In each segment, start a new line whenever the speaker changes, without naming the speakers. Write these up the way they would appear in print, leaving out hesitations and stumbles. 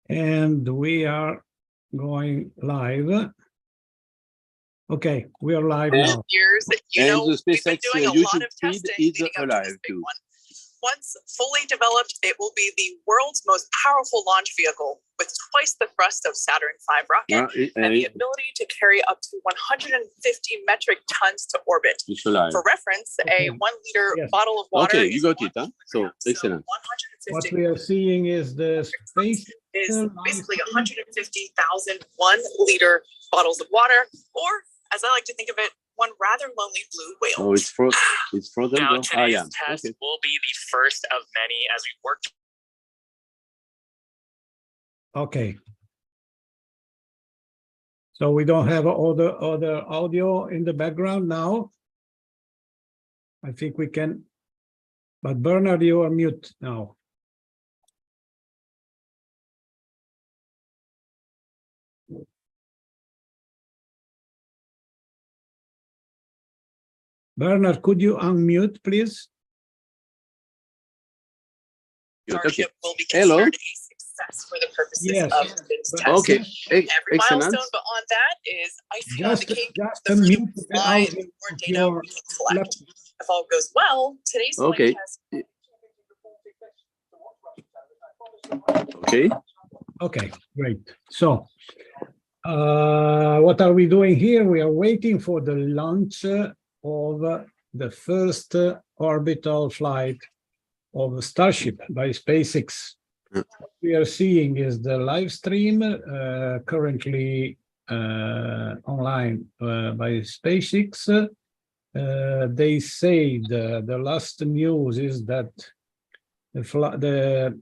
And we are going live. Okay, we are live now.
Years, you know,
the
we've been
SpaceX
doing a lot
YouTube
of testing
feed is
leading up to
alive
this big
too.
one. Once fully developed, it will be the world's most powerful launch vehicle with twice the thrust of Saturn V rocket and the ability to carry up to 150 metric tons to orbit. For reference, a 1 liter bottle of water
you got it, huh? So excellent.
What we are seeing is the space
is basically 150,000 1 liter bottles of water, or as I like to think of it, one rather lonely blue whale.
Oh, it's frozen.
Now, today's test will be the first of many as we work.
Okay. So we don't have other audio in the background now. I think we can, but Bernard, you are mute now. Bernard, could you unmute, please?
Starship will be considered a success for the purposes of this test.
Okay,
Every
excellent.
milestone beyond that is icing on the cake.
Just
The further
unmute
we
the
fly,
audio
the more
of
data
your
we can collect.
laptop.
If all goes well, today's flight test.
Okay, great. So, what are we doing here? We are waiting for the launch of the first orbital flight of Starship by SpaceX. What we are seeing is the live stream currently online by SpaceX. They say the last news is that the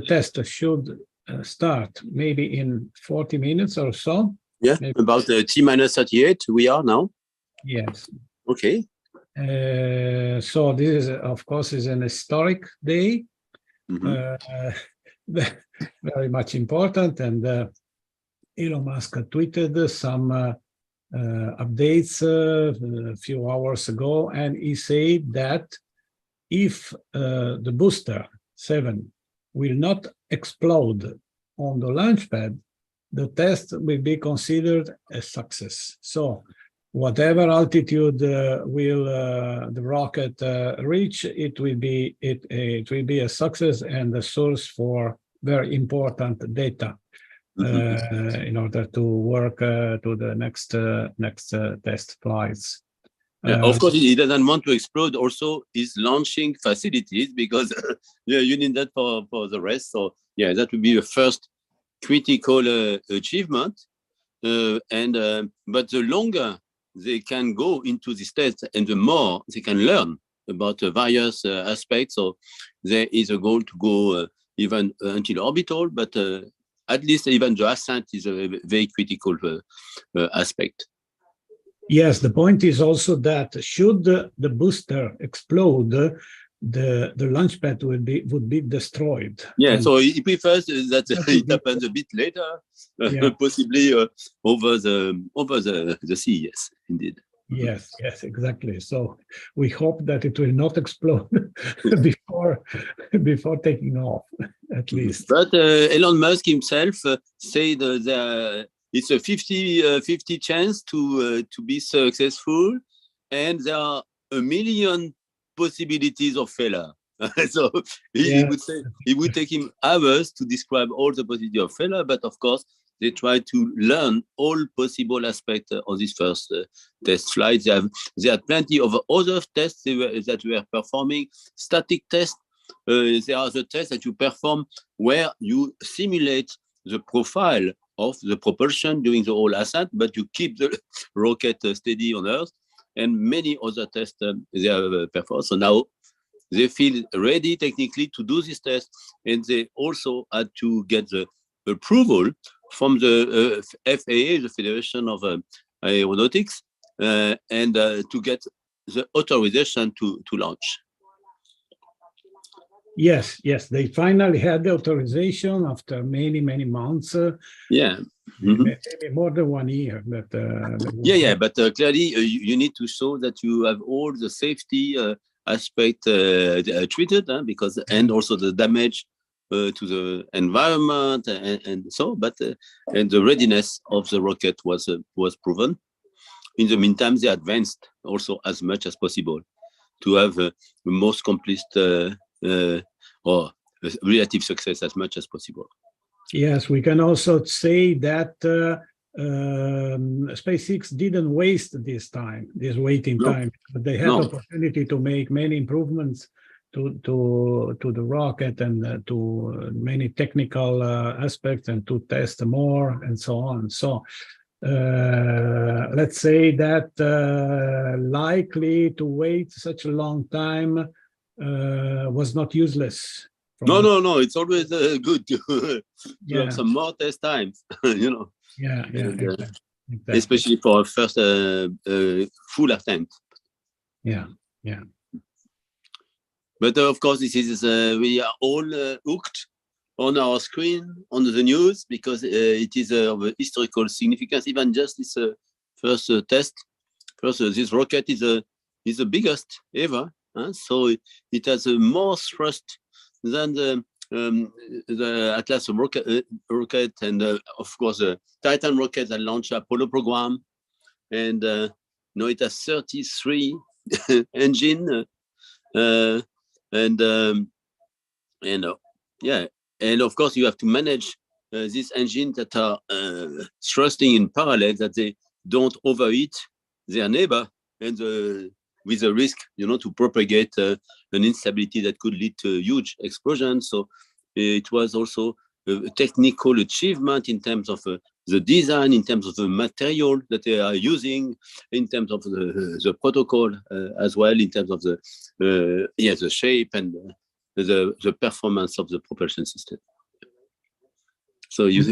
test should start maybe in 40 minutes or so.
Yeah,
maybe.
About T-38 we are now.
Yes.
Okay.
So this is, of course, is an historic day. Very much important, and Elon Musk tweeted some updates a few hours ago, and he said that if the booster 7 will not explode on the launch pad, the test will be considered a success. So whatever altitude will the rocket reach, it will be a success and a source for very important data in order to work to the next test flights.
Of course, he doesn't want to explode also his launching facilities because you need that for the rest. So yeah, that would be the first critical achievement. But the longer they can go into this test and the more they can learn about various aspects. So there is a goal to go even until orbital, but at least even the ascent is a very critical aspect.
Yes, the point is also that should the booster explode, the launch pad would be destroyed.
Yeah,
and
so he prefers that it happens a bit later, possibly over the sea. Yes, indeed.
Yes, exactly. So we hope that it will not explode before taking off, at least.
But Elon Musk himself said it's a 50-50 chance to be successful, and there are 1 million possibilities of failure. So he would say it would take him hours to describe all the possibilities of failure, but of course they try to learn all possible aspects of this first test flight. They had plenty of other tests that were performing, static tests. There are the tests that you perform where you simulate the profile of the propulsion during the whole ascent, but you keep the rocket steady on Earth, and many other tests they have performed. So now they feel ready technically to do this test, and they also had to get the approval from the FAA, the Federation of Aeronautics, and to get the authorization to launch.
Yes, they finally had the authorization after many months. Maybe more than 1 year. But
but clearly you need to show that you have all the safety aspect treated, because and also the damage to the environment, and so. But and the readiness of the rocket was proven. In the meantime, they advanced also as much as possible to have the most complete or relative success as much as possible.
Yes, we can also say that SpaceX didn't waste this waiting time. But they had opportunity to make many improvements to the rocket and to many technical aspects and to test more and so on. So let's say that likely to wait such a long time was not useless.
No, it's always good to have some more test times, you know.
Yeah, exactly.
Especially for a first full attempt.
Yeah.
But of course, this is we are all hooked on our screen on the news because it is of historical significance. Even just this first test, this rocket is the biggest ever. So it has more thrust than the Atlas rocket and of course the Titan rocket that launched Apollo program, and now it has 33 engine and of course you have to manage these engines that are thrusting in parallel, that they don't overheat their neighbor, and with the risk, to propagate an instability that could lead to huge explosions. So it was also a technical achievement in terms of the design, in terms of the material that they are using, in terms of the protocol as well, in terms of the shape and the performance of the propulsion system. So you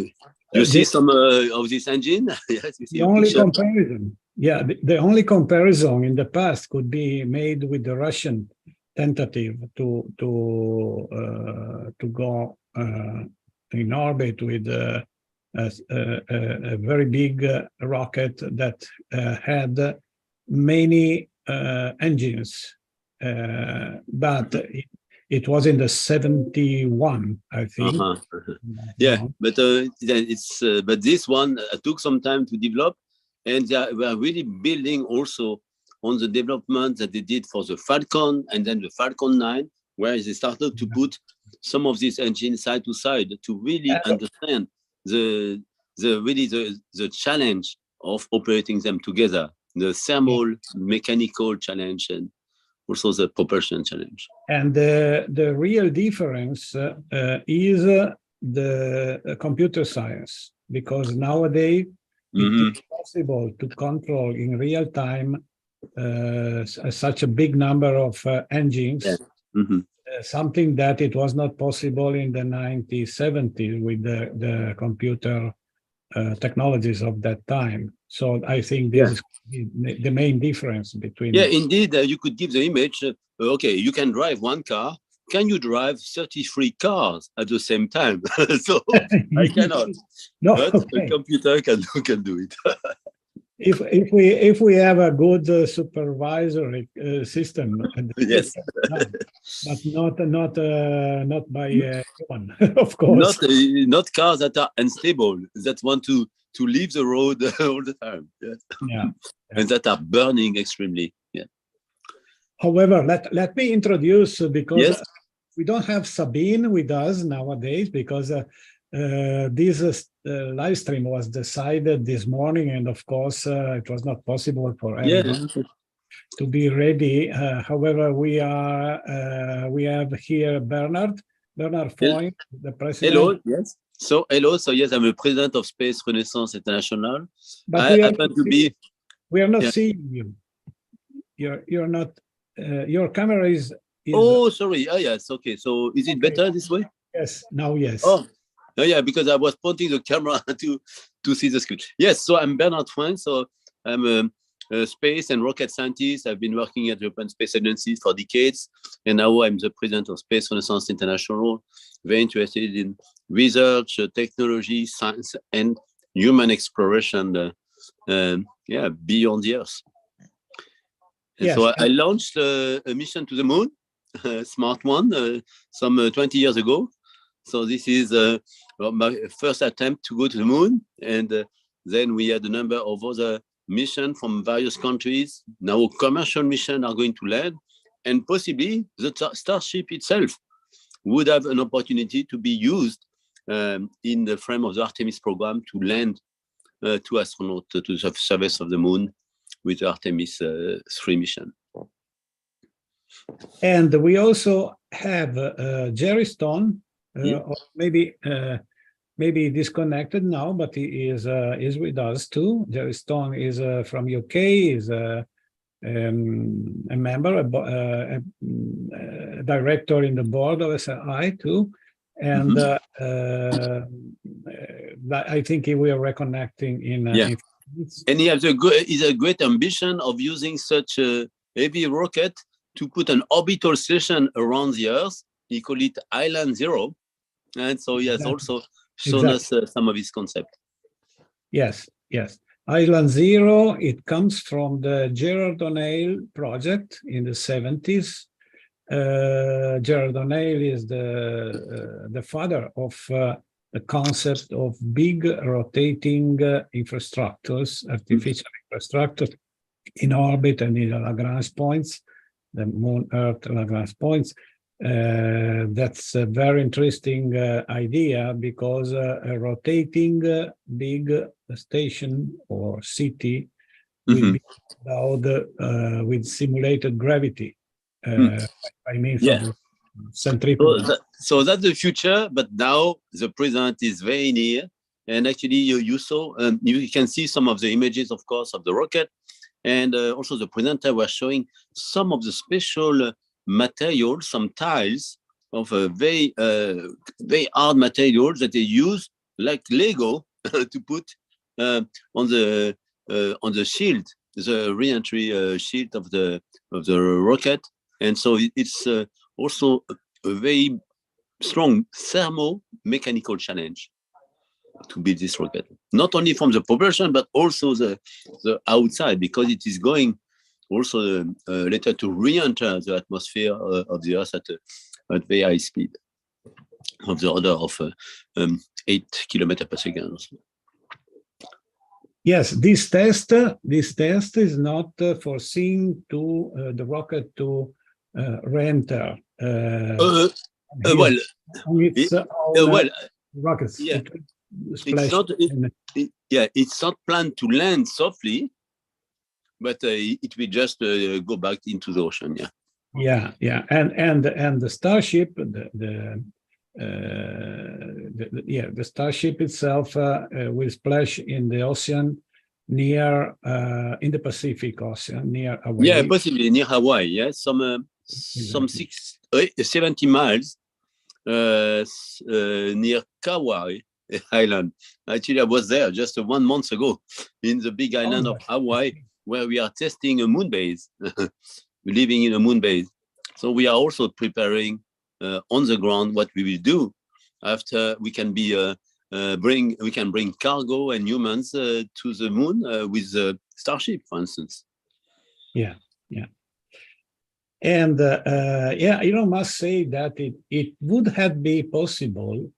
see some of this engine? Yes, you see
the only comparison. Yeah, the only comparison in the past could be made with the Russian tentative to go in orbit with a very big rocket that had many engines, but it was in the 71, I think.
Yeah, but but this one took some time to develop, and they were really building also on the development that they did for the Falcon and then the Falcon 9, where they started to put some of these engines side to side to really understand the challenge of operating them together, the thermal, mechanical challenge, and also the propulsion challenge.
And the real difference is the computer science, because nowadays it is possible to control in real time such a big number of engines, something that it was not possible in the 1970s with the computer technologies of that time. So I think this is the main difference between...
Yeah, indeed, you could give the image, okay, you can drive one car. Can you drive 33 cars at the same time? So I cannot.
No,
but a computer can do it.
If we have a good supervisory system,
yes,
but not by one, of course.
Not cars that are unstable, that want to leave the road all the time.
Yeah.
And that are burning extremely. Yeah.
However, let me introduce, because we don't have Sabine with us nowadays, because this live stream was decided this morning, and of course it was not possible for everyone to be ready. However, we have here Bernard Foy, the president.
Hello, yes. So yes, I'm the president of Space Renaissance International.
But
I happen to be.
We are not seeing you. You're not. Your camera is.
Oh, sorry. Oh, yes. Okay. So is it better this way?
Yes. Now, yes.
Oh, yeah. Because I was pointing the camera to see the screen. Yes. So I'm Bernard Foy. So I'm a space and rocket scientist. I've been working at the European Space Agency for decades, and now I'm the president of Space Renaissance International. Very interested in research, technology, science, and human exploration. Beyond the Earth. And so I launched a mission to the moon, a smart one, some 20 years ago. So this is my first attempt to go to the moon. And then we had a number of other missions from various countries. Now commercial missions are going to land, and possibly the Starship itself would have an opportunity to be used in the frame of the Artemis program to land 2 astronauts to the surface of the moon with the Artemis 3 mission.
And we also have Jerry Stone, or maybe disconnected now, but he is with us too. Jerry Stone is from UK, is a member, a director in the board of SRI too. And I think we are reconnecting in.
And he has a great ambition of using such a heavy rocket to put an orbital station around the Earth. He called it Island Zero. And so he has also shown us some of his concept.
Yes. Island Zero, it comes from the Gerard O'Neill project in the 70s. Gerard O'Neill is the father of the concept of big rotating infrastructures, artificial infrastructure in orbit and in Lagrange points, the Moon-Earth Lagrange points. That's a very interesting idea, because a rotating big station or city will be endowed with simulated gravity. I mean, centrifugal.
So that's the future, but now the present is very near. And actually, you saw, you can see some of the images, of course, of the rocket. And also the presenter was showing some of the special materials, some tiles of very hard materials that they use, like Lego, to put on the shield, the re-entry shield of the rocket. And so it's also a very strong thermo-mechanical challenge to build this rocket, not only from the propulsion, but also the outside, because it is going also later to re-enter the atmosphere of the Earth at very high speed, of the order of 8 kilometers per second.
Yes, this test is not foreseen to the rocket to re-enter. Rockets.
Yeah. It's not planned to land softly, but it will just go back into the ocean.
Yeah. And the Starship, the Starship itself will splash in the ocean near in the Pacific Ocean near Hawaii.
Yeah, possibly near Hawaii. Yeah, some 70 miles near Kauai Island. Actually, I was there just 1 month ago in the big island of Hawaii, where we are testing a moon base, living in a moon base. So we are also preparing on the ground what we will do after we can be bring cargo and humans to the moon with the Starship, for instance.
Yeah. And Elon Musk say that it would have been possible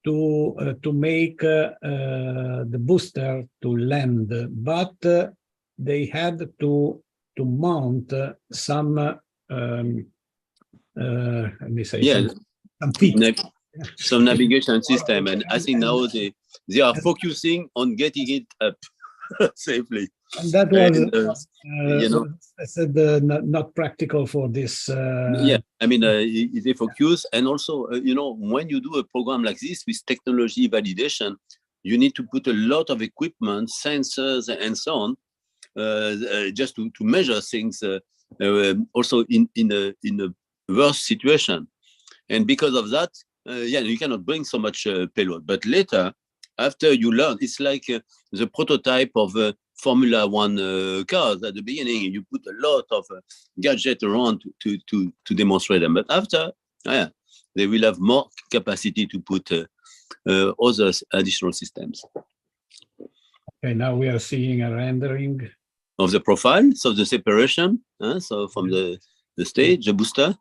to make the booster to land, but they had to mount some let me say some navigation system, and I think now they are focusing on getting it up safely. And that was, I said, not practical for this.
I mean, they focus, and also, when you do a program like this with technology validation, you need to put a lot of equipment, sensors, and so on, just to measure things. Also in a worse situation, and because of that, you cannot bring so much payload. But later, after you learn, it's like the prototype of Formula One cars. At the beginning, you put a lot of gadgets around to demonstrate them. But after, they will have more capacity to put other additional systems.
Okay, now we are seeing a rendering
of the profile, so the separation, so from the stage, the booster.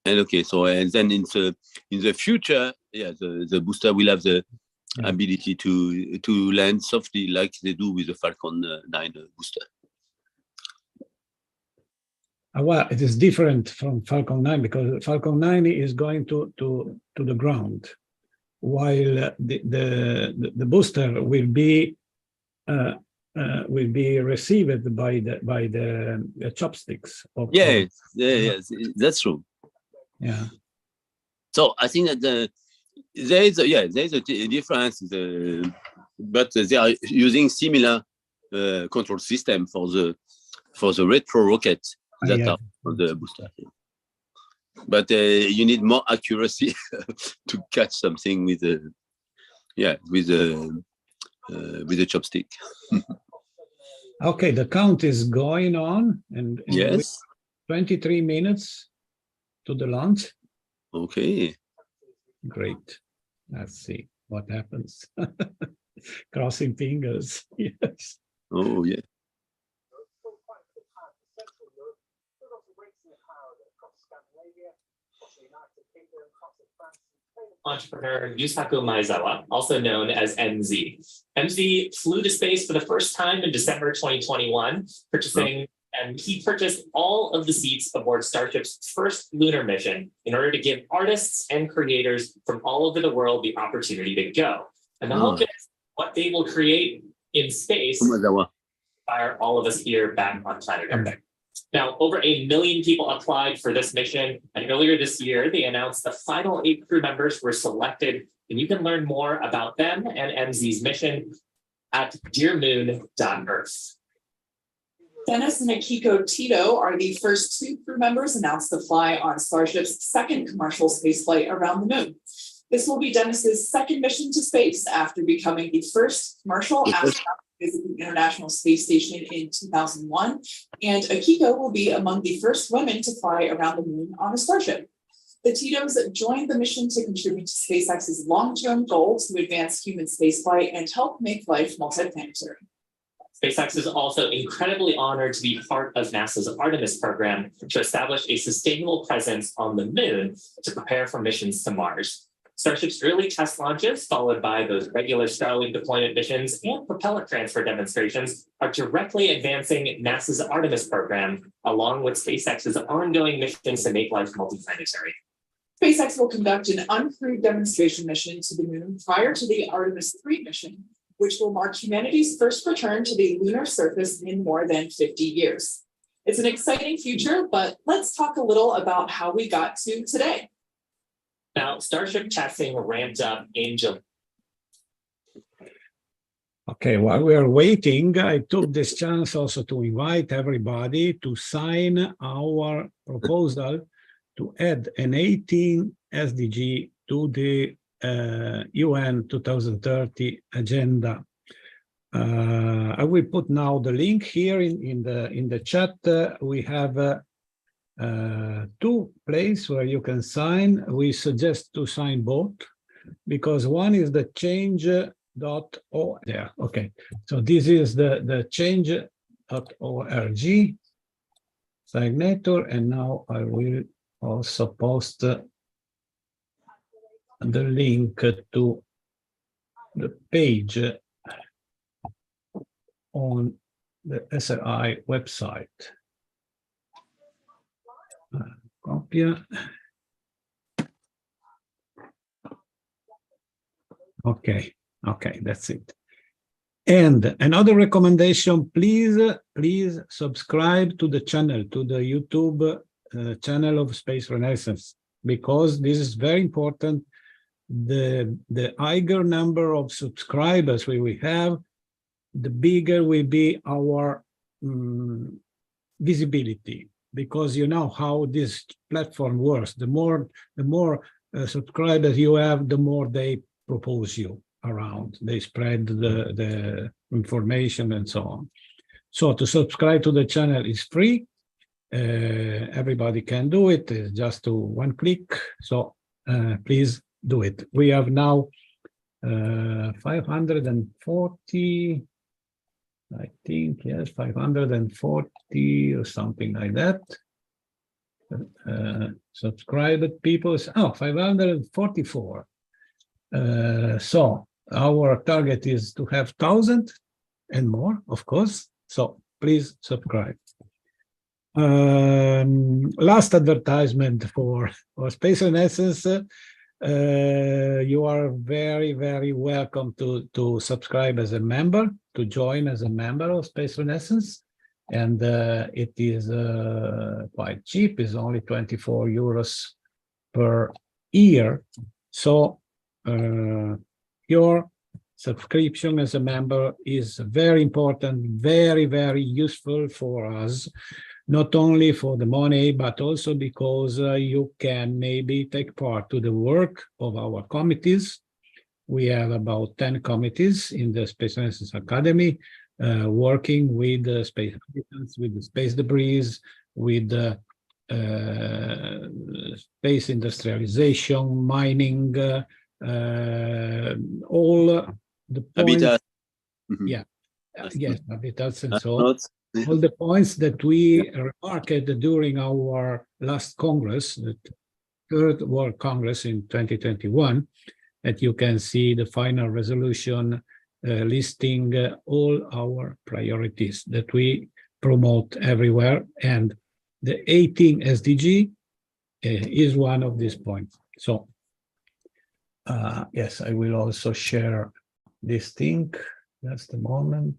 And okay, so and then in the future, yeah, the booster will have the ability to land softly like they do with the Falcon 9 booster.
Well, it is different from Falcon 9 because Falcon 9 is going to the ground, while the booster will be received by the chopsticks.
Yes, that's true.
Yeah.
So I think that there is a difference, but they are using similar control system for the retro rocket that are on the booster. But you need more accuracy to catch something with the chopstick.
Okay, the count is going on, and
yes,
23 minutes to the launch.
Okay.
Great. Let's see what happens. Crossing fingers. Yes.
Oh, yeah.
Entrepreneur Yusaku Maezawa, also known as MZ. MZ flew to space for the first time in December 2021, and he purchased all of the seats aboard Starship's first lunar mission in order to give artists and creators from all over the world the opportunity to go. And the hope is what they will create in space inspire all of us here back on planet Earth. Now, over 1 million people applied for this mission, and earlier this year, they announced the final 8 crew members were selected, and you can learn more about them and MZ's mission at dearmoon.earth.
Dennis and Akiko Tito are the first 2 crew members announced to fly on Starship's second commercial spaceflight around the moon. This will be Dennis's second mission to space after becoming the first commercial astronaut to visit the International Space Station in 2001, and Akiko will be among the first women to fly around the moon on a Starship. The Titos joined the mission to contribute to SpaceX's long-term goal to advance human spaceflight and help make life multiplanetary.
SpaceX is also incredibly honored to be part of NASA's Artemis program to establish a sustainable presence on the moon to prepare for missions to Mars. Starship's early test launches, followed by those regular Starlink deployment missions and propellant transfer demonstrations, are directly advancing NASA's Artemis program, along with SpaceX's ongoing missions to make life multiplanetary.
SpaceX will conduct an uncrewed demonstration mission to the moon prior to the Artemis 3 mission, which will mark humanity's first return to the lunar surface in more than 50 years. It's an exciting future, but let's talk a little about how we got to today.
Now, Starship testing ramped up in July.
Okay, while we are waiting, I took this chance also to invite everybody to sign our proposal to add an 18 SDG to the UN 2030 agenda. I will put now the link here in the chat. We have 2 places where you can sign. We suggest to sign both because one is the change.org. There, okay. So this is the change.org signature, and now I will also post the link to the page on the SRI website. Copy. Okay, that's it. And another recommendation, please subscribe to the channel, to the YouTube channel of Space Renaissance, because this is very important. The higher number of subscribers we have, the bigger will be our visibility, because you know how this platform works. The more subscribers you have, the more they propose you around. They spread the information and so on. So to subscribe to the channel is free. Everybody can do it. It's just to 1 click. So please do it. We have now 540. I think, yes, 540 or something like that. subscribed people. Oh, 544. So our target is to have 1,000 and more, of course. So please subscribe. Last advertisement for Space Renaissance. You are very, very welcome to subscribe as a member, to join as a member of Space Renaissance. And it is quite cheap. It's only 24 euros per year. So your subscription as a member is very important, very, very useful for us, not only for the money, but also because you can maybe take part to the work of our committees. We have about 10 committees in the Space Renaissance Academy, working with the space, with the space debris, with the space industrialization, mining, all the points.
Habitat.
Yeah, yes, habitats and so on.
Not.
All the points that we remarked during our last Congress, the Third World Congress in 2021, that you can see the final resolution listing all our priorities that we promote everywhere. And the 18 SDG is one of these points. So, yes, I will also share this thing. Just a moment.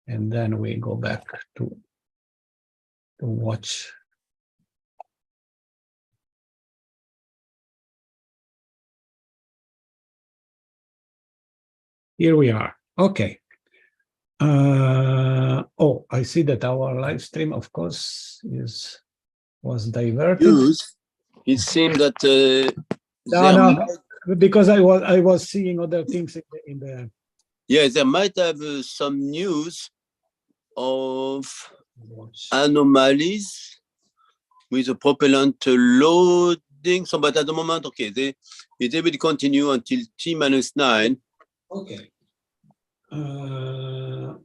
And then we go back to watch. Here we are. Okay. Oh, I see that our live stream, of course, was diverted.
It seemed that
No, because I was seeing other things in the.
Yeah, there might have some news of anomalies with the propellant loading. So, but at the moment, okay, they will continue until T-9.
Okay.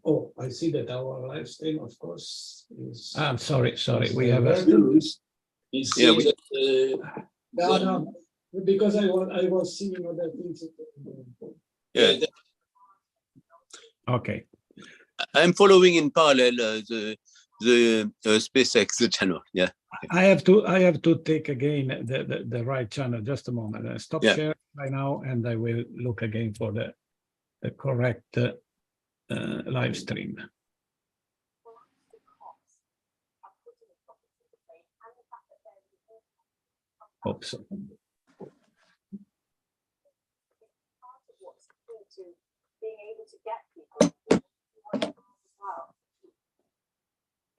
Oh, I see that our live stream, of course, is. I'm sorry. We have a news.
Yeah,
No, because I was seeing other things.
Yeah.
Okay.
I'm following in parallel the SpaceX channel. Yeah.
I have to take again the right channel. Just a moment. Stop sharing right now, and I will look again for the correct live stream. Hope so.
Being able to get people as well.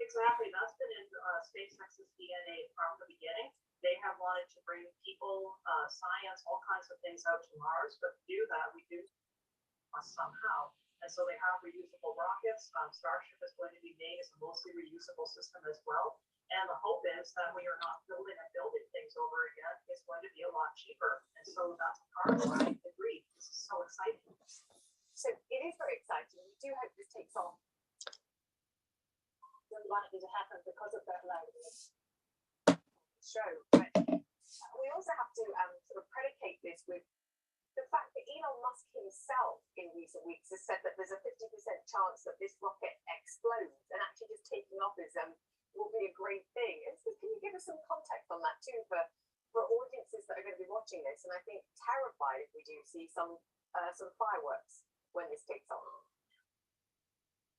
Exactly, that's been in SpaceX's DNA from the beginning. They have wanted to bring people, science, all kinds of things out to Mars, but to do that, we do somehow. And so they have reusable rockets. Starship is going to be made as a mostly reusable system as well. And the hope is that we are not building things over again. It's going to be a lot cheaper. And so that's part of why I agree. This is so exciting. So it is very exciting. We do hope this takes on. Really wanted it to happen because of that show. But we also have to sort of predicate this with the fact that Elon Musk himself in recent weeks has said that there's a 50% chance that this rocket explodes, and actually just taking off is will be a great thing. And so can you give us some context on that too for audiences that are going to be watching this? And I think terrified if we do see some fireworks when this takes off.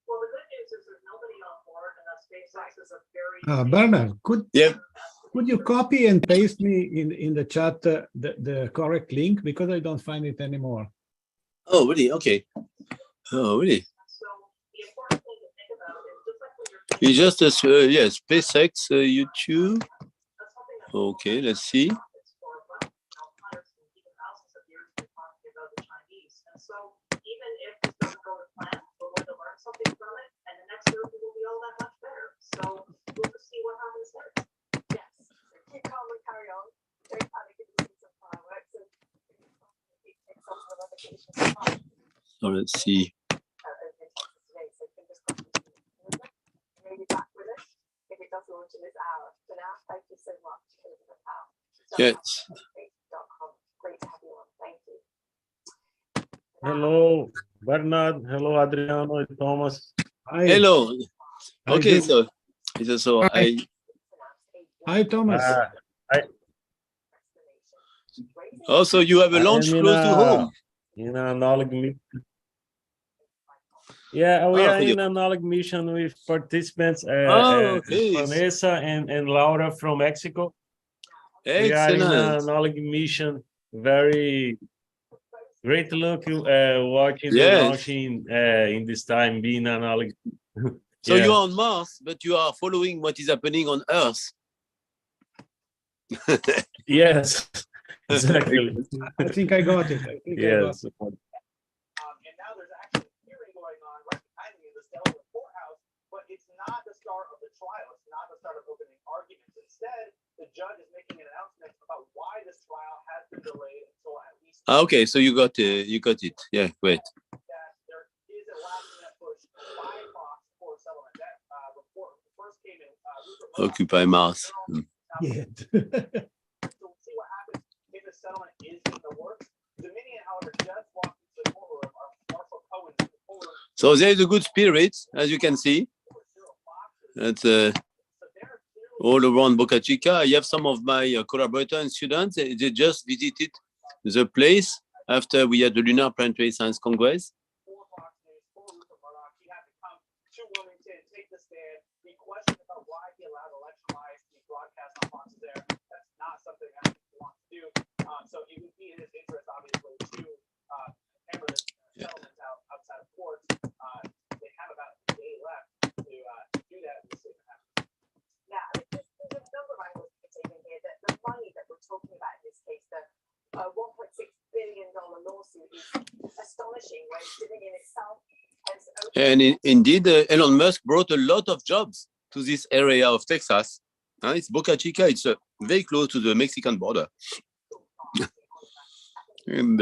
Well, the good news is there's nobody on board, and that SpaceX is a very
Bernard, could you copy and paste me in the chat the correct link, because I don't find it anymore.
Oh, really? Okay. Oh, really?
So the important thing to think about is just like when you're
You just SpaceX YouTube. Okay, let's see.
So even if this doesn't go to plan, we're going to learn something from it, and the next version will be all that much better. So we'll just see what happens there. Yes. Keep calm and carry on. Don't panic if you see some fireworks, and take some of other cases.
So let's see.
Maybe back with it if it
does launch in this hour. For now, thank you so much.
Yes.
Great to have you on. Thank you.
Hello, Bernard. Hello, Adriano and Thomas.
Hi.
Hello.
Hi,
Okay,
Jim.
so
Hi. Hi, Thomas.
also you have a launch
I'm
close to home.
in an analog mission. Yeah, we are in an analog mission with participants,
Okay.
Vanessa and Laura from Mexico. We are in an
Excellent.
analog mission. Very great look watching the
Yes.
launching in this time being analog.
So
Yeah.
you are on Mars, but you are following what is happening on Earth.
Yes, exactly.
I think I got it. I think I got
Yes.
it.
And now there's actually a hearing going on right behind me in the Delaware courthouse, but it's not the start of the trial. It's not the start of opening arguments. Instead, the judge is making an announcement about why this trial has been delayed until at least.
Okay, so you got it. Yeah, great.
That there is a last-minute push by Fox for settlement. That report first came in.
Occupy Mars.
Yeah.
So we'll see what happens if the settlement is in the works. Dominion, however, just walked into the courtroom. Marshall Cohen in the courtroom.
So there is a good spirit, as you can see. That's all around Boca Chica. I have some of my collaborators and students. They just visited the place after we had the Lunar Planetary Science Congress.
4 Fox News, 4 Rupert Murdoch. He had to come to Wilmington, take the stand, be questioned about why he allowed election lies to be broadcast on Fox there. That's not something I want to do. So it would be in his interest, obviously, to hammer this settlement out outside of court. They have about a day left to do that. We'll see what happens.
Yeah, there's a number of angles to be taken here. That the money that we're talking about in this case, the $1.6 billion lawsuit, is astonishing. When Dominion itself has
And indeed, Elon Musk brought a lot of jobs to this area of Texas. It's Boca Chica. It's very close to the Mexican border. And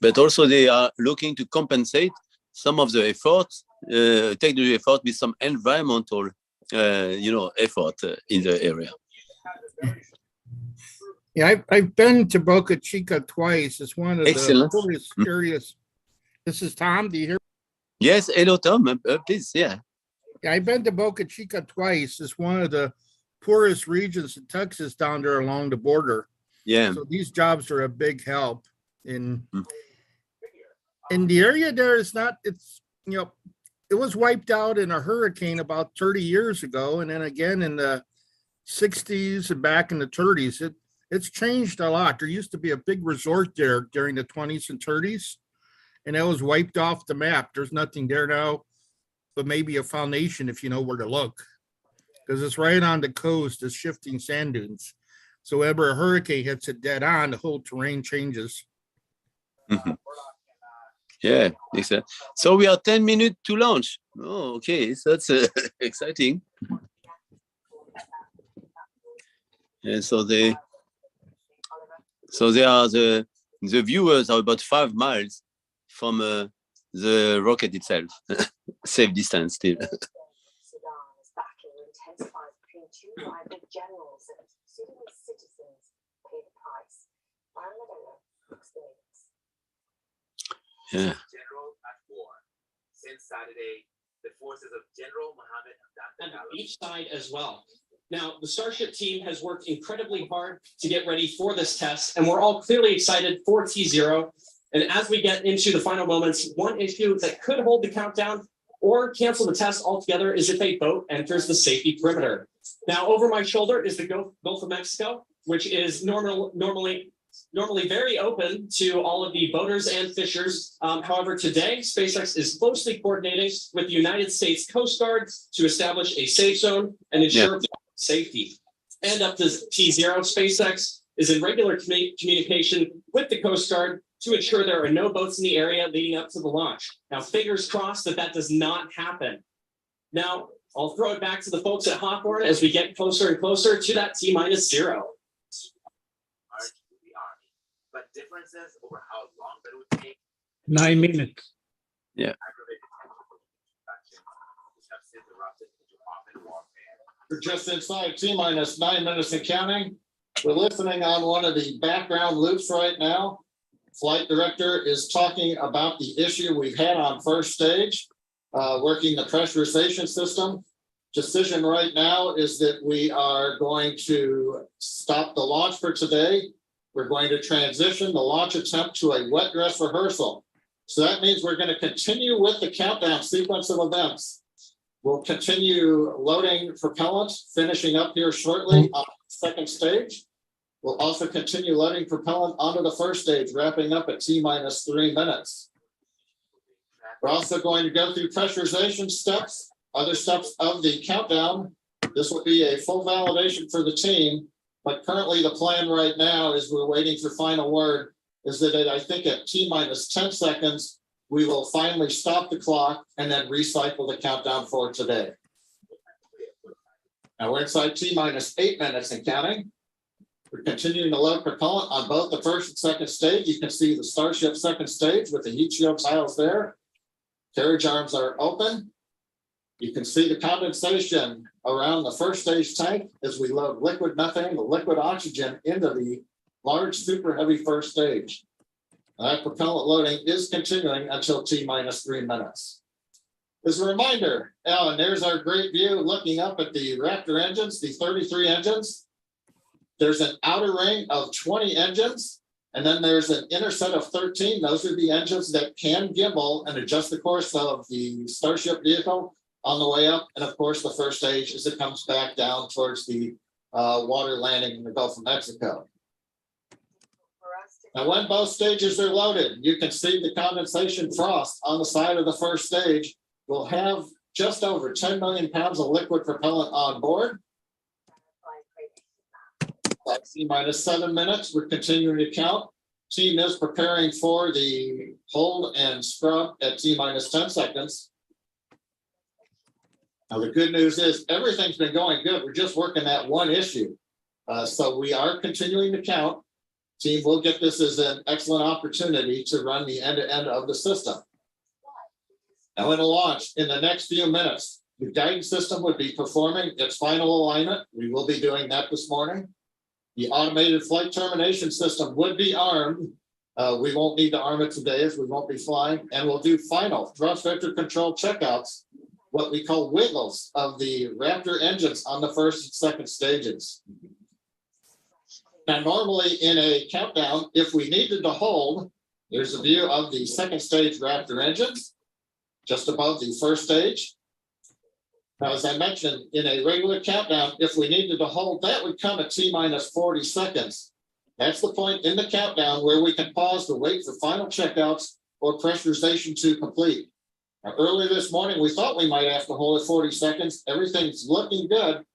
but also they are looking to compensate some of the efforts, take the effort with some environmental, effort in the area.
Yeah, I've been to Boca Chica twice. It's one of
Excellent.
the poorest areas. This is Tom. Do you hear?
Yes, hello, Tom. Please, yeah.
Yeah, I've been to Boca Chica twice. It's one of the poorest regions in Texas down there along the border.
Yeah.
So these jobs are a big help. In the area there is not, it's, it was wiped out in a hurricane about 30 years ago. And then again in the 60s and back in the 30s, it's changed a lot. There used to be a big resort there during the 20s and 30s, and that was wiped off the map. There's nothing there now, but maybe a foundation if you know where to look, because it's right on the coast, it's shifting sand dunes. So whenever a hurricane hits it dead on, the whole terrain changes.
Mm-hmm. Yeah, exactly. So we are 10 minutes to launch. Oh, okay, so that's exciting. And so they are the viewers are about 5 miles from the rocket itself. Safe distance still. Yeah.
General at war. Since Saturday, the forces of General Mohammed
and each side as well. Now, the Starship team has worked incredibly hard to get ready for this test, and we're all clearly excited for T0. And as we get into the final moments, one issue that could hold the countdown or cancel the test altogether is if a boat enters the safety perimeter. Now, over my shoulder is the Gulf of Mexico, which is normally very open to all of the boaters and fishers. However, today, SpaceX is closely coordinating with the United States Coast Guard to establish a safe zone and ensure safety. And up to T0, SpaceX is in regular communication with the Coast Guard to ensure there are no boats in the area leading up to the launch. Now, fingers crossed that does not happen. Now, I'll throw it back to the folks at Hawthorne as we get closer and closer to that T-0.
But differences over how long that would take.
9 minutes.
Yeah.
have since erupted into offensive warfare.
We're just inside T-minus 9 minutes and counting. We're listening on one of the background loops right now. Flight director is talking about the issue we've had on first stage, working the pressurization system. Decision right now is that we are going to stop the launch for today. We're going to transition the launch attempt to a wet dress rehearsal. So that means we're going to continue with the countdown sequence of events. We'll continue loading propellant, finishing up here shortly on the second stage. We'll also continue loading propellant onto the first stage, wrapping up at T-minus 3 minutes. We're also going to go through pressurization steps, other steps of the countdown. This will be a full validation for the team, but currently the plan right now is we're waiting for final word, is that I think at T-minus 10 seconds, we will finally stop the clock and then recycle the countdown for today. Now we're inside T-minus 8 minutes and counting. We're continuing to load propellant on both the first and second stage. You can see the Starship second stage with the heat shield tiles there. Carriage arms are open. You can see the condensation around the first stage tank as we load liquid methane, the liquid oxygen into the large super heavy first stage. That propellant loading is continuing until T-minus 3 minutes. As a reminder, Alan, there's our great view looking up at the Raptor engines, the 33 engines. There's an outer ring of 20 engines, and then there's an inner set of 13. Those are the engines that can gimbal and adjust the course of the Starship vehicle on the way up. And of course, the first stage as it comes back down towards the water landing in the Gulf of Mexico. Now, when both stages are loaded, you can see the condensation frost on the side of the first stage. We'll have just over 10 million pounds of liquid propellant on board. At T-minus 7 minutes, we're continuing to count. Team is preparing for the hold and scrub at T-minus 10 seconds. Now, the good news is everything's been going good. We're just working that one issue. So we are continuing to count. Team will get this as an excellent opportunity to run the end-to-end of the system. Now, in a launch, in the next few minutes, the guidance system would be performing its final alignment. We will be doing that this morning. The automated flight termination system would be armed. We won't need to arm it today as we won't be flying. And we'll do final thrust vector control checkouts, what we call wiggles of the Raptor engines on the first and second stages. Now, normally in a countdown, if we needed to hold, there's a view of the second stage Raptor engines, just above the first stage. Now, as I mentioned, in a regular countdown, if we needed to hold, that would come at T-minus 40 seconds. That's the point in the countdown where we can pause to wait for final checkouts or pressurization to complete. Now, earlier this morning, we thought we might have to hold at 40 seconds. Everything's looking good.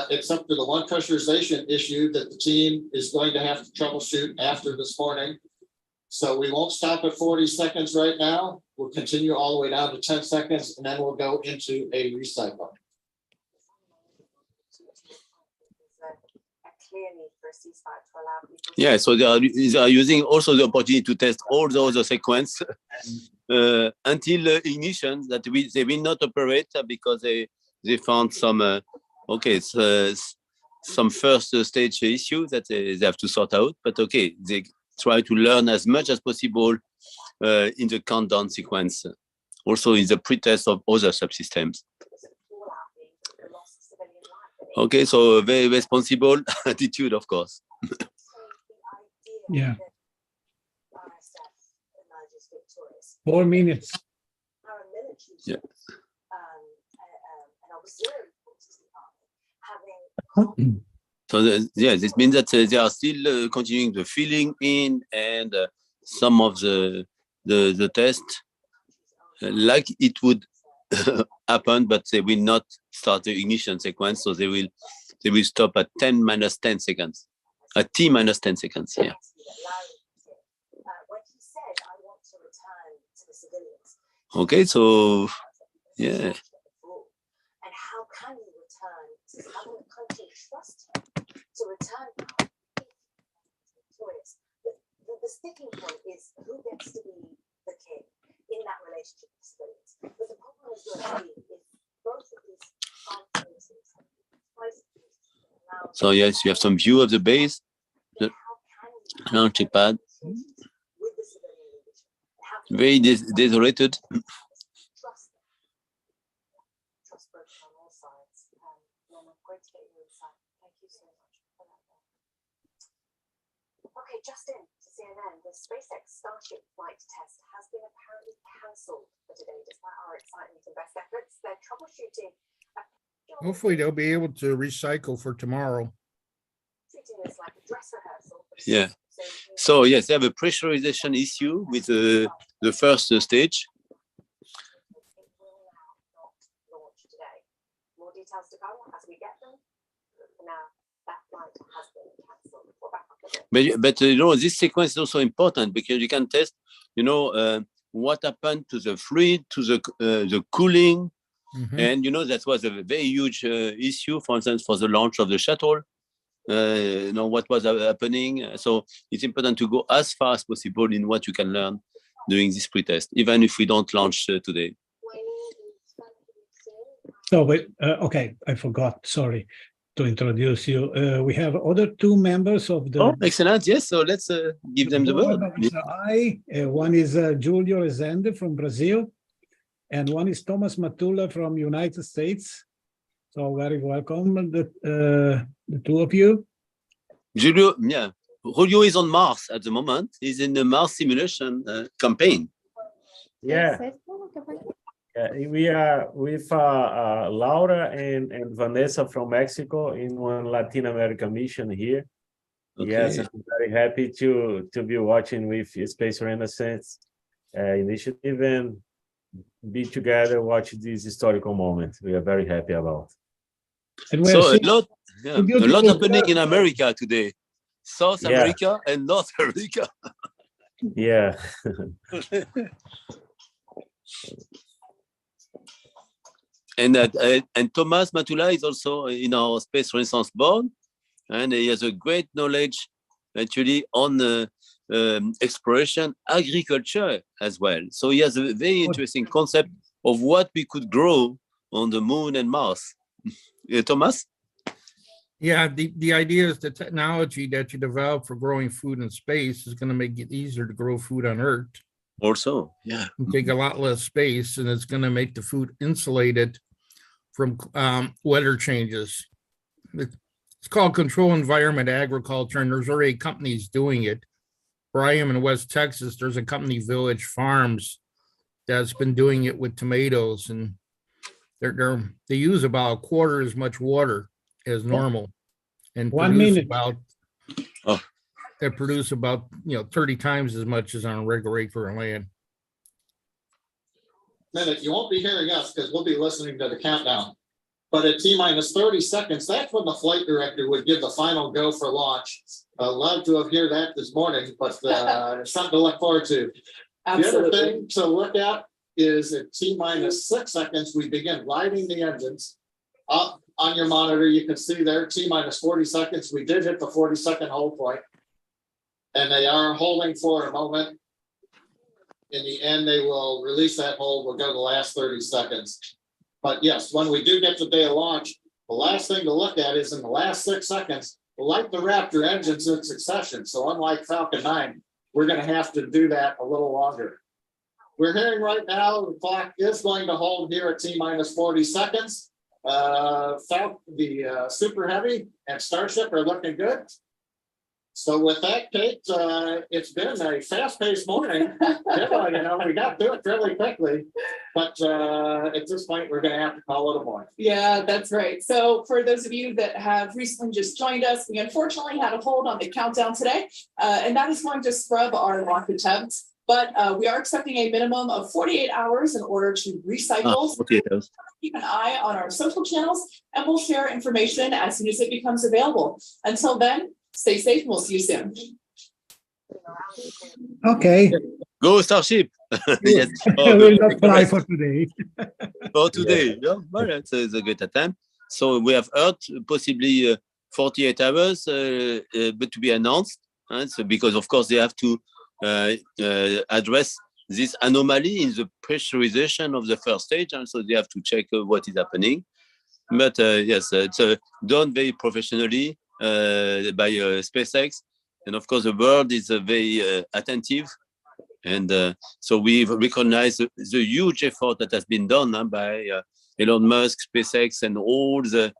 Except for the one pressurization issue that the team is going to have to troubleshoot after this morning. So we won't stop at 40 seconds right now. We'll continue all the way down to 10 seconds, and then we'll go into a recycle.
Yeah, so they are using also the opportunity to test all those sequences until ignition that they will not operate because they found some some first stage issue that they have to sort out, but okay, they try to learn as much as possible in the countdown sequence, also in the pre-test of other subsystems. Okay, so a very responsible attitude, of course.
Yeah. 4 minutes.
Yeah. So this means that they are still continuing the filling in and some of the test like it would happen, but they will not start the ignition sequence. So they will stop at 10-10 seconds, at T-10 seconds. Yeah. Okay, so yeah.
And how can you return? How can the country trust him to return? The sticking point is who gets to be the king in that relationship with civilians. But the problem is going to be if
So yes, you have some view of the base, the launch pad. Very desolated.
Okay, just in to CNN, the Space X Starship flight test has been apparently cancelled for today, despite our excitement and best efforts. They're troubleshooting.
Hopefully they'll be able to recycle for tomorrow.
Treating this like a dress rehearsal.
Yeah. So yes, they have a pressurization issue with the first stage.
It will now not launch today. More details to come as we get them. For now, that flight has been cancelled. We're back up again.
But you know, this sequence is also important because you can test, you know, what happened to the fluid, to the cooling, and you know that was a very huge issue. For instance, for the launch of the shuttle, you know what was happening. So it's important to go as far as possible in what you can learn during this pretest, even if we don't launch today.
So, okay, I forgot. Sorry to introduce you. We have other two members of the.
Oh, excellent! Yes, so let's give them the word.
One is Giulio Rezende from Brazil, and one is Thomas Matula from United States. So very welcome, the two of you.
Julio, yeah, Julio is on Mars at the moment. He's in the Mars simulation campaign.
Yeah. We are with Laura and Vanessa from Mexico in one Latin American mission here. Okay. Yes, I'm very happy to be watching with Space Renaissance initiative and be together, watch this historical moment. We are very happy about.
So a lot happening in America today. South America and North America.
Yeah.
And Thomas Matula is also in our Space Renaissance board, and he has a great knowledge actually on exploration, agriculture as well. So he has a very interesting concept of what we could grow on the moon and Mars. Thomas?
Yeah, the idea is the technology that you develop for growing food in space is going to make it easier to grow food on Earth.
Also, yeah.
Take a lot less space, and it's going to make the food insulated from weather changes. It's called control environment agriculture, and there's already companies doing it. Where I am in West Texas, there's a company, Village Farms, that's been doing it with tomatoes, and they use about a quarter as much water as normal, and they produce about 30 times as much as on a regular acre of land.
Minute, you won't be hearing us because we'll be listening to the countdown. But at T-minus 30 seconds, that's when the flight director would give the final go for launch. Love to have heard that this morning, but it's something to look forward to.
Absolutely.
The other thing to look at is at T-minus 6 seconds, we begin lighting the engines. Up on your monitor, you can see there, T-minus 40 seconds. We did hit the 40-second hold point, and they are holding for a moment. In the end, they will release that hold. We'll go the last 30 seconds. But yes, when we do get the day of launch, the last thing to look at is in the last 6 seconds, light the Raptor engines in succession. So unlike Falcon 9, we're going to have to do that a little longer. We're hearing right now the clock is going to hold here at T-minus 40 seconds. The Super Heavy and Starship are looking good. So with that, Kate, it's been a fast-paced morning. We got through it fairly quickly, but at this point, we're going to have to call it a morning.
Yeah, that's right. So for those of you that have recently just joined us, we unfortunately had a hold on the countdown today, and that is going to scrub our launch attempts. But we are expecting a minimum of 48 hours in order to recycle. Keep an eye on our social channels, and we'll share information as soon as it becomes available. Until then, stay safe, and we'll see you soon.
Okay.
Go Starship.
Yes. We'll not fly for today.
For today, yeah, well, it's a great attempt. So we have Earth possibly 48 hours, but to be announced. So because of course they have to address this anomaly in the pressurization of the first stage, and so they have to check what is happening. But yes, it's done very professionally by SpaceX. And of course, the world is very attentive. And so we recognize the huge effort that has been done by Elon Musk, SpaceX, and all the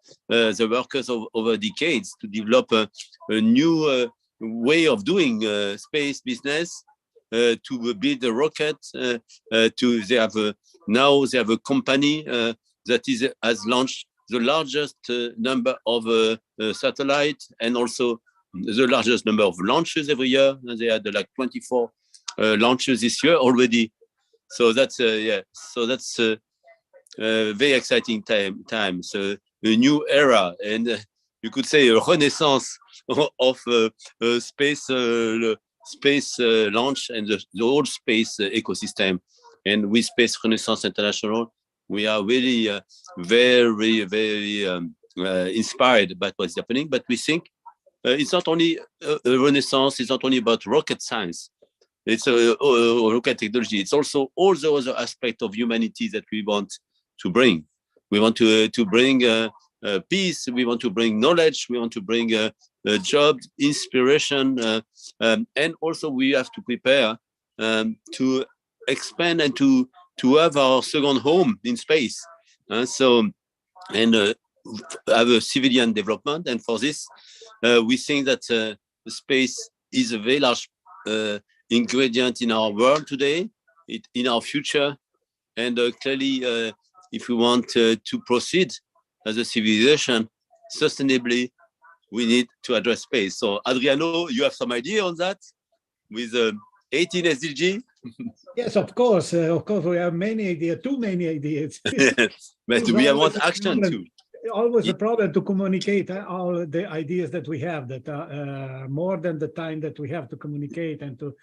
workers over decades to develop a new way of doing space business, to build a rocket. Now they have a company that has launched the largest number of satellites and also the largest number of launches every year. And they had like 24 launches this year already. So that's So that's very exciting time. So a new era, and you could say a renaissance of space launch and the whole space ecosystem. And with Space Renaissance International, we are really very, very inspired by what's happening. But we think it's not only a renaissance, it's not only about rocket science, it's rocket technology. It's also all the other aspects of humanity that we want to bring. We want to bring peace, we want to bring knowledge, we want to bring jobs, inspiration, and also we have to prepare to expand and to have our second home in space. Have a civilian development. And for this, we think that space is a very large ingredient in our world today, in our future. And clearly, if we want to proceed as a civilization sustainably, we need to address space. So Adriano, you have some idea on that with 18 SDG?
Yes, of course. We have many ideas, too many ideas.
But we want action too.
Always a problem to communicate all the ideas that we have, that are more than the time that we have to communicate and to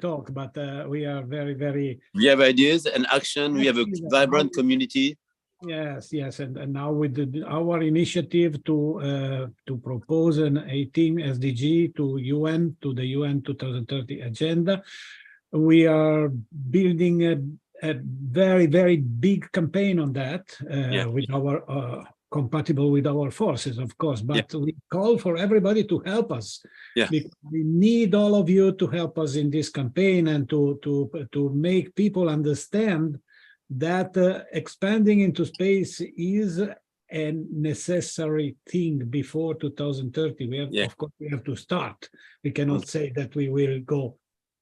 talk. But we are very, very...
We have ideas and action. We have a vibrant community.
Yes. And now with our initiative to propose an 18 SDG to the UN 2030 agenda, we are building a very, very big campaign on that with our compatible with our forces, of course, but we call for everybody to help us. We need all of you to help us in this campaign and to make people understand that expanding into space is a necessary thing before 2030. Of course, we have to start. We cannot say that we will go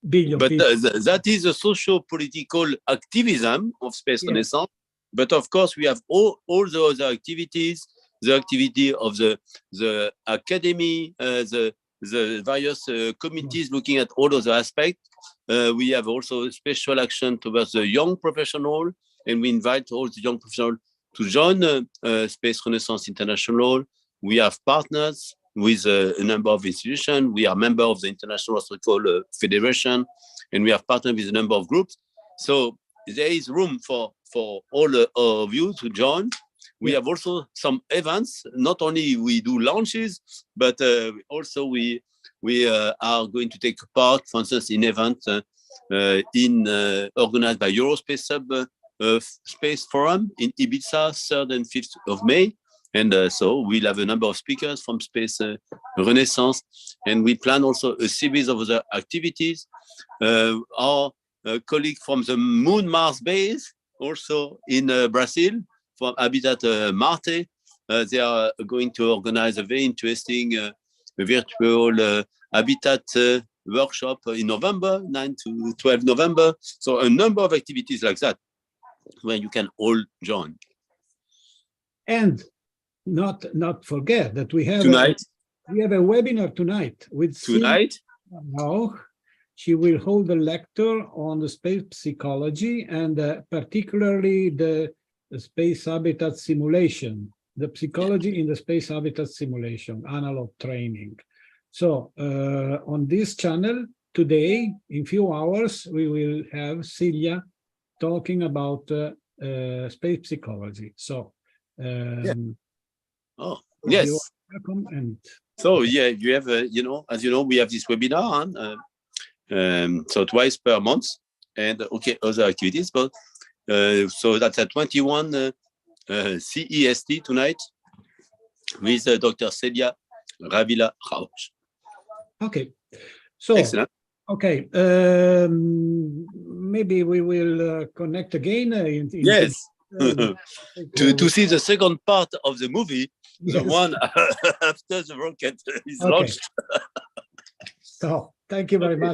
billion
but
people.
That is a socio-political activism of Space Renaissance. But of course, we have all the other activities, the activity of the academy, the various committees looking at all other aspects. We have also special action towards the young professional, and we invite all the young professionals to join Space Renaissance International. We have partners with a number of institutions. We are member of the International Astronautical Federation, and we have partnered with a number of groups. So there is room for all of you to join. We have also some events. Not only we do launches, but also we are going to take part, for instance, in events organized by Eurospace Space Forum in Ibiza, 3rd and 5th of May. And so we'll have a number of speakers from Space Renaissance. And we plan also a series of other activities. Our colleague from the Moon-Mars base, also in Brazil, from Habitat Marte, they are going to organize a very interesting virtual habitat workshop in November, 9 to 12 November. So a number of activities like that, where you can all join.
And not forget that we have
tonight.
We have a webinar tonight with Now, she will hold a lecture on the space psychology and particularly the space habitat simulation, the psychology in the space habitat simulation, analog training. So on this channel today, in few hours, we will have Celia talking about space psychology. So
yes,
welcome. And
so you have as you know, we have this webinar so twice per month, and other activities, but so that's at 21 CEST tonight with Dr. Celia Ravila Rauch.
Okay. So,
excellent.
Okay. Maybe we will connect again.
Yes. To see the second part of the movie, the one after the rocket is launched.
So, thank you very much.